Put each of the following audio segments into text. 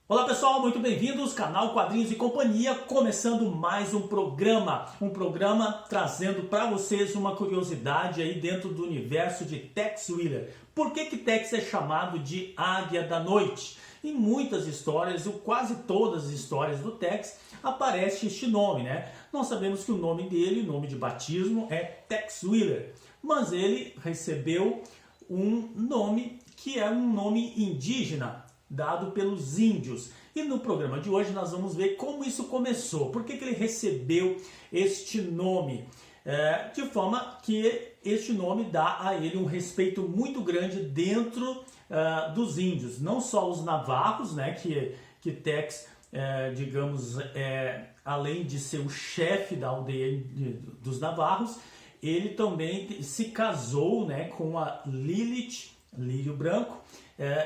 Olá pessoal, muito bem-vindos, canal Quadrinhos e Companhia, começando mais um programa trazendo para vocês uma curiosidade aí dentro do universo de Tex Willer. Por que Tex é chamado de Águia da Noite? Em muitas histórias, ou quase todas as histórias do Tex, aparece este nome, né? Nós sabemos que o nome dele, o nome de batismo, é Tex Willer, mas ele recebeu um nome que é um nome indígena, dado pelos índios. E no programa de hoje nós vamos ver como isso começou, por que ele recebeu este nome, de forma que este nome dá a ele um respeito muito grande dentro dos índios, não só os navarros, né, que Tex, digamos, além de ser o chefe da aldeia dos navarros, ele também se casou, né, com a Lilith, Lírio Branco,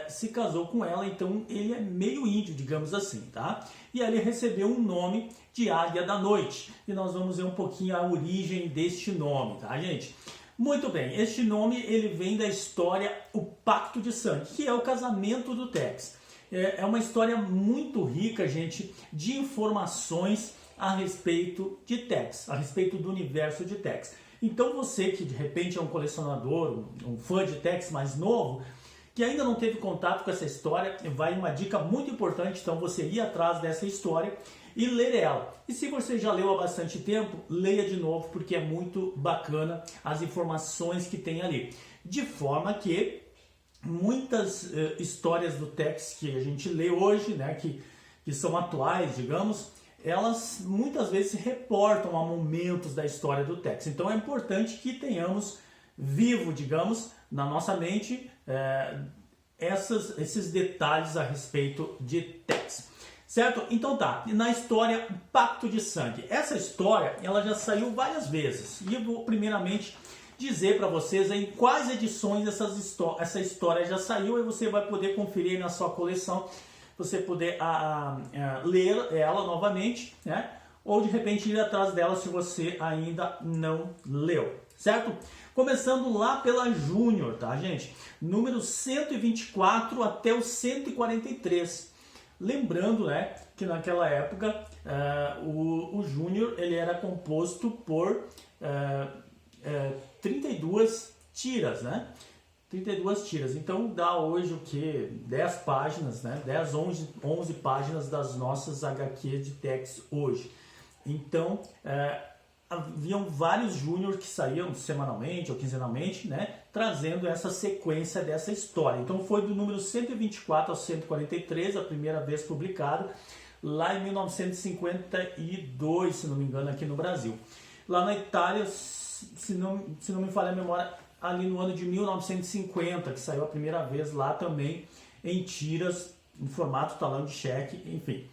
se casou com ela, então ele é meio índio, digamos assim, tá? E aí ele recebeu um nome de Águia da Noite, e nós vamos ver um pouquinho a origem deste nome, tá, gente? Muito bem, este nome ele vem da história O Pacto de Sangue, que é o casamento do Tex. É uma história muito rica, gente, de informações a respeito de Tex, a respeito do universo de Tex. Então você que de repente é um colecionador, um fã de Tex mais novo, que ainda não teve contato com essa história, vai uma dica muito importante, então você ir atrás dessa história e ler ela. E se você já leu há bastante tempo, leia de novo, porque é muito bacana as informações que tem ali. De forma que muitas histórias do Tex que a gente lê hoje, né, que são atuais, digamos, elas muitas vezes se reportam a momentos da história do Tex. Então é importante que tenhamos vivo, digamos, na nossa mente esses detalhes a respeito de Tex. Certo? Então tá, na história Pacto de Sangue. Essa história ela já saiu várias vezes. E eu vou primeiramente dizer para vocês em quais edições essa história já saiu, e você vai poder conferir na sua coleção, você poder ler ela novamente, né? Ou de repente ir atrás dela se você ainda não leu, certo? Começando lá pela Júnior, tá, gente? Número 124 até o 143. Lembrando, né, que naquela época o Júnior ele era composto por 32 tiras, né? 32 tiras, então dá hoje o que? 10 páginas, né? 10, 11 páginas das nossas HQ de Tex hoje. Então, haviam vários Júnior que saíam semanalmente ou quinzenalmente, né? Trazendo essa sequência dessa história. Então foi do número 124 ao 143, a primeira vez publicado, lá em 1952, se não me engano, aqui no Brasil. Lá na Itália, se não me falha a memória, ali no ano de 1950, que saiu a primeira vez lá também em tiras, em formato talão de cheque, enfim.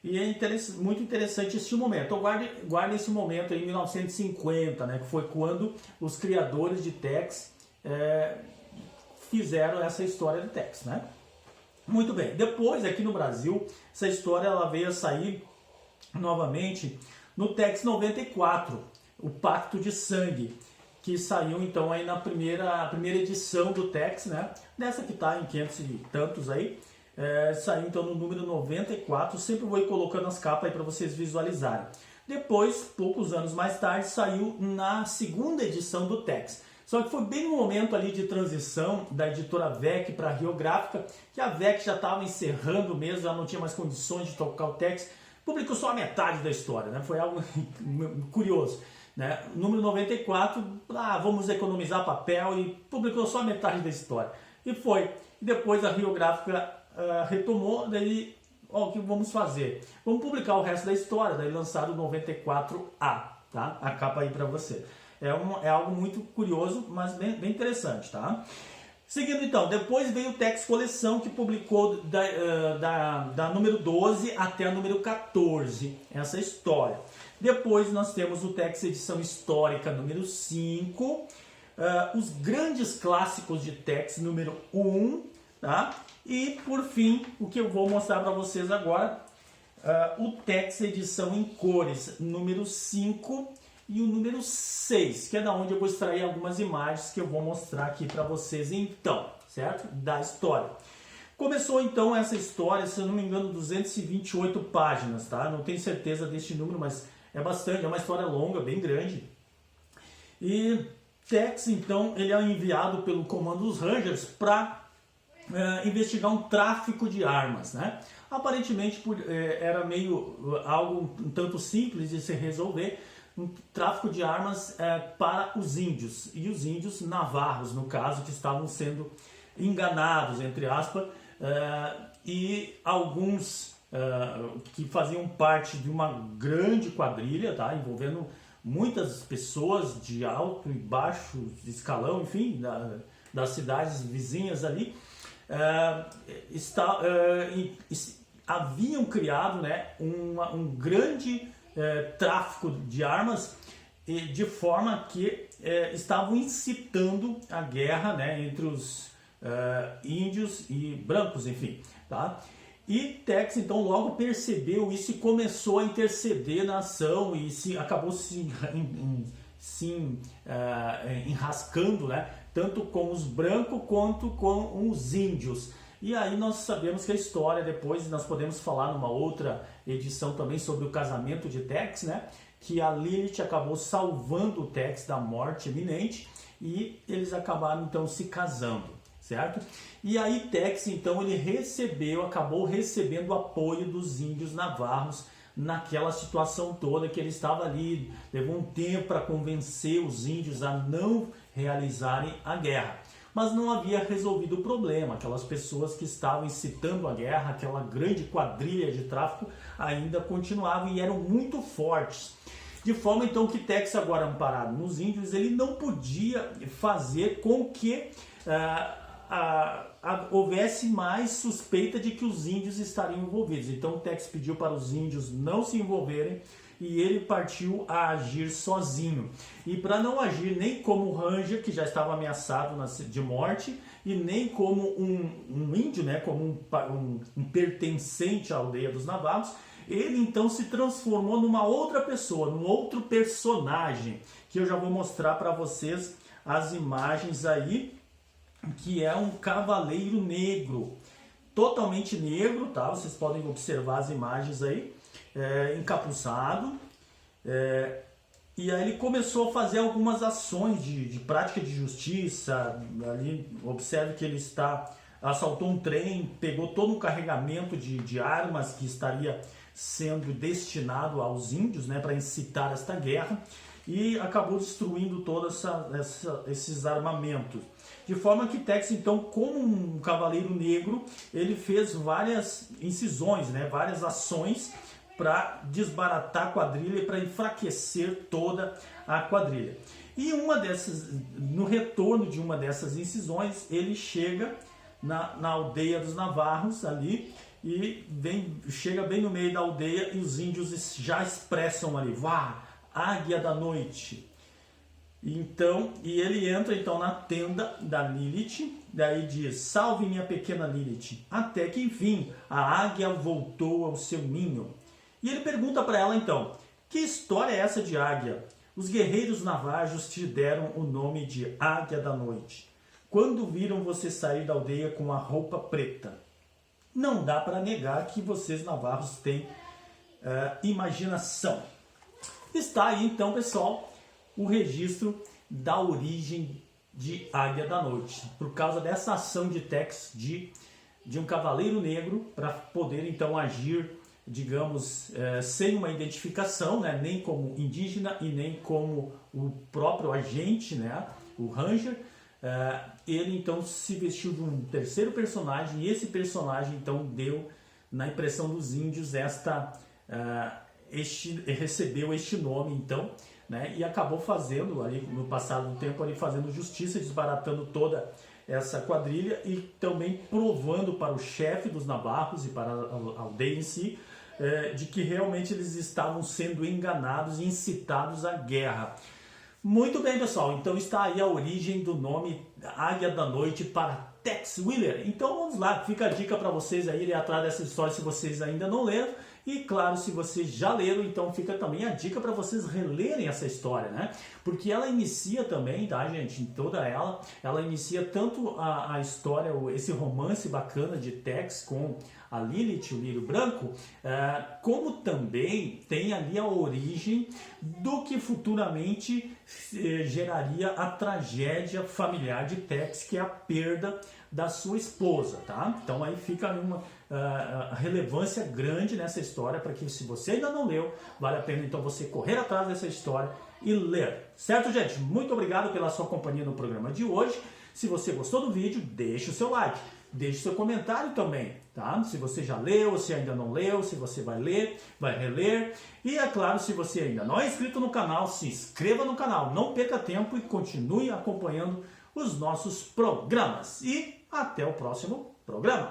E é muito interessante esse momento. Então guarde esse momento aí, em 1950, né, que foi quando os criadores de Tex fizeram essa história de Tex, né? Muito bem. Depois, aqui no Brasil, essa história ela veio a sair novamente no Tex 94, O Pacto de Sangue, que saiu então aí na primeira edição do Tex, né? Dessa que está em 500 e tantos aí, saiu então no número 94, sempre vou ir colocando as capas aí para vocês visualizarem. Depois, poucos anos mais tarde, saiu na segunda edição do Tex. Só que foi bem no momento ali de transição da editora VEC para a Rio Gráfica, que a VEC já estava encerrando mesmo, já não tinha mais condições de tocar o Tex, publicou só a metade da história, né? Foi algo curioso. Né? Número 94, vamos economizar papel, e publicou só a metade da história. E foi. Depois a Rio Gráfica retomou, daí, o que vamos fazer? Vamos publicar o resto da história, daí lançado o 94A, tá? A capa aí para você. É algo muito curioso, mas bem interessante, tá? Seguindo então, depois veio o Tex Coleção, que publicou da número 12 até a número 14, essa história. Depois nós temos o Tex Edição Histórica número 5, os grandes clássicos de Tex número 1, tá? E por fim, o que eu vou mostrar para vocês agora, o Tex Edição em Cores número 5 e o número 6, que é da onde eu vou extrair algumas imagens que eu vou mostrar aqui para vocês então, certo? Da história. Começou então essa história, se eu não me engano, 228 páginas, tá? Não tenho certeza deste número, mas é bastante, é uma história longa, bem grande. E Tex, então, ele é enviado pelo comando dos Rangers para investigar um tráfico de armas, né? Aparentemente era meio algo um tanto simples de se resolver, um tráfico de armas para os índios, e os índios navarros, no caso, que estavam sendo enganados, entre aspas, e alguns que faziam parte de uma grande quadrilha, tá? Envolvendo muitas pessoas de alto e baixo escalão, enfim, das cidades vizinhas ali, haviam criado, né, um grande tráfico de armas, de forma que estavam incitando a guerra, né, entre os índios e brancos, enfim, tá? E Tex então logo percebeu isso e começou a interceder na ação e acabou se enrascando, né, tanto com os brancos quanto com os índios. E aí nós sabemos que a história, depois nós podemos falar numa outra edição também sobre o casamento de Tex, né, que a Lilith acabou salvando o Tex da morte iminente e eles acabaram então se casando, certo? E aí Tex então ele acabou recebendo o apoio dos índios navarros naquela situação toda que ele estava ali. Levou um tempo para convencer os índios a não realizarem a guerra, mas não havia resolvido o problema. Aquelas pessoas que estavam incitando a guerra, aquela grande quadrilha de tráfico, ainda continuavam e eram muito fortes. De forma então que Tex, agora amparado nos índios, ele não podia fazer com que houvesse mais suspeita de que os índios estariam envolvidos. Então Tex pediu para os índios não se envolverem e ele partiu a agir sozinho. E para não agir nem como Ranger, que já estava ameaçado de morte, e nem como um índio, né, como um pertencente à aldeia dos navarros, ele então se transformou numa outra pessoa, num outro personagem, que eu já vou mostrar para vocês as imagens aí, que é um cavaleiro negro, totalmente negro, tá? Vocês podem observar as imagens aí, encapuçado, e aí ele começou a fazer algumas ações de prática de justiça. Ali observe que ele assaltou um trem, pegou todo um carregamento de armas que estaria sendo destinado aos índios, né, para incitar esta guerra, e acabou destruindo todos esses armamentos. De forma que Tex, então, como um cavaleiro negro, ele fez várias incisões, né, várias ações para desbaratar a quadrilha e para enfraquecer toda a quadrilha. E no retorno de uma dessas incisões, ele chega na aldeia dos navarros ali e chega bem no meio da aldeia e os índios já expressam ali: "Vá, águia da noite". Então, e ele entra então na tenda da Lilith, daí diz: "Salve minha pequena Lilith", até que enfim a águia voltou ao seu ninho. E ele pergunta para ela então: "Que história é essa de águia? Os guerreiros navarros te deram o nome de Águia da Noite. Quando viram você sair da aldeia com a roupa preta? Não dá para negar que vocês navarros têm imaginação". Está aí então, pessoal, o registro da origem de Águia da Noite, por causa dessa ação de Tex de um cavaleiro negro, para poder então agir, digamos, sem uma identificação, né, nem como indígena e nem como o próprio agente, né, o Ranger. Ele então se vestiu de um terceiro personagem, e esse personagem então deu na impressão dos índios recebeu este nome então, né, e acabou fazendo ali no passado do tempo ali, fazendo justiça, desbaratando toda essa quadrilha e também provando para o chefe dos navarros e para a aldeia em si de que realmente eles estavam sendo enganados e incitados à guerra. Muito bem, pessoal, então está aí a origem do nome Águia da Noite para Tex Willer. Então vamos lá, fica a dica para vocês aí irem atrás dessa história se vocês ainda não leram. E claro, se vocês já leram, então fica também a dica para vocês relerem essa história, né? Porque ela inicia também, tá, gente? Em toda ela inicia tanto a história, esse romance bacana de Tex com a Lilith, o Lírio Branco, como também tem ali a origem do que futuramente geraria a tragédia familiar de Tex, que é a perda da sua esposa, tá? Então aí fica uma relevância grande nessa história, para que se você ainda não leu, vale a pena então você correr atrás dessa história e ler. Certo, gente? Muito obrigado pela sua companhia no programa de hoje. Se você gostou do vídeo, deixe o seu like. Deixe seu comentário também, tá? Se você já leu, se ainda não leu, se você vai ler, vai reler. E é claro, se você ainda não é inscrito no canal, se inscreva no canal. Não perca tempo e continue acompanhando os nossos programas. E até o próximo programa.